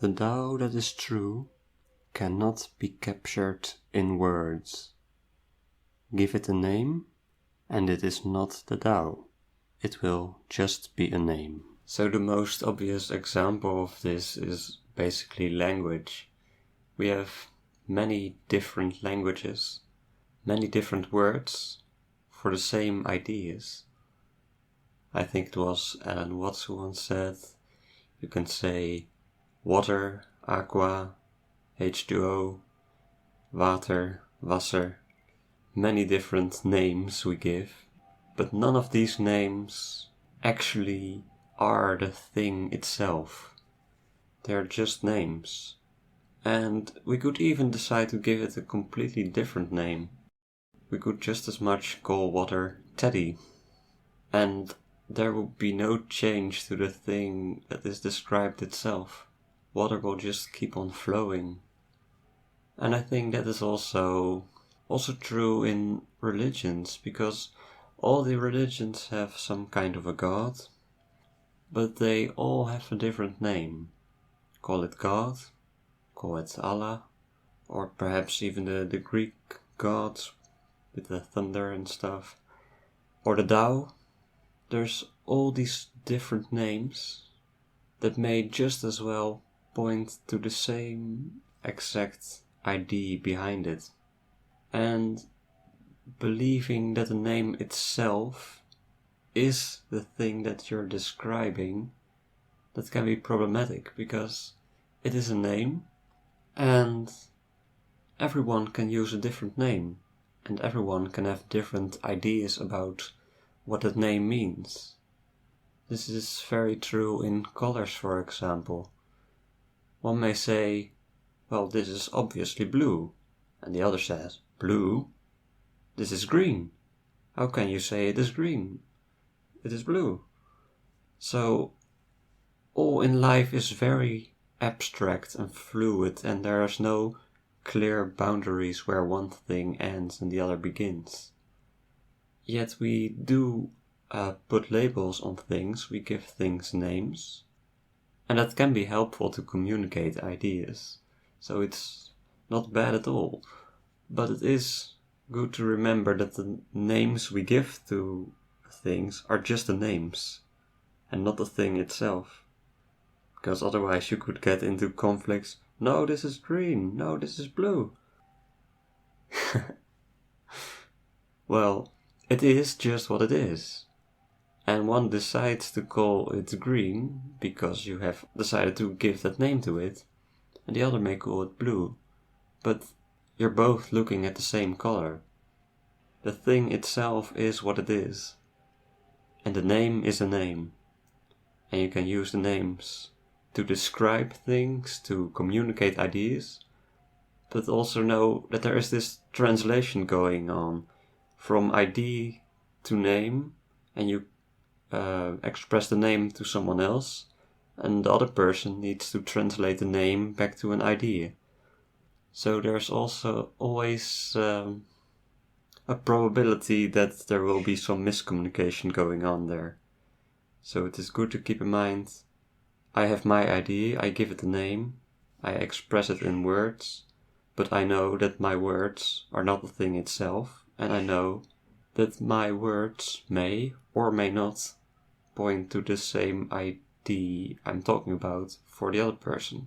The Tao that is true cannot be captured in words. Give it a name, and it is not the Tao. It will just be a name. So the most obvious example of this is basically language. We have many different languages, many different words for the same ideas. I think it was Alan Watts who once said, you can say water, aqua, H2O, water, Wasser, many different names we give, but none of these names actually are the thing itself. They're just names. And we could even decide to give it a completely different name. We could just as much call water Teddy. And there will be no change to the thing that is described itself. Water will just keep on flowing. And I think that is also true in religions, because all the religions have some kind of a god, but they all have a different name. Call it God, call it Allah, or perhaps even the Greek gods with the thunder and stuff, or the Tao. There's all these different names that may just as well point to the same exact idea behind it. And believing that the name itself is the thing that you're describing, that can be problematic, because it is a name and everyone can use a different name, and everyone can have different ideas about what that name means. This is very true in colors, for example. One may say, well, this is obviously blue, and the other says, blue? This is green. How can you say it is green? It is blue. So, all in life is very abstract and fluid, and there is no clear boundaries where one thing ends and the other begins. Yet we do put labels on things, we give things names, and that can be helpful to communicate ideas. So it's not bad at all, but it is good to remember that the names we give to things are just the names, and not the thing itself. Because otherwise you could get into conflicts. No, this is green. No, this is blue. Well, it is just what it is. And one decides to call it green because you have decided to give that name to it, and the other may call it blue. But you're both looking at the same color. The thing itself is what it is. And the name is a name. And you can use the names to describe things, to communicate ideas, but also know that there is this translation going on from idea to name, and you express the name to someone else, and the other person needs to translate the name back to an idea. So there's also always a probability that there will be some miscommunication going on there. So it is good to keep in mind, I have my idea, I give it a name, I express it in words, but I know that my words are not the thing itself, and I know that my words may or may not point to the same idea I'm talking about for the other person.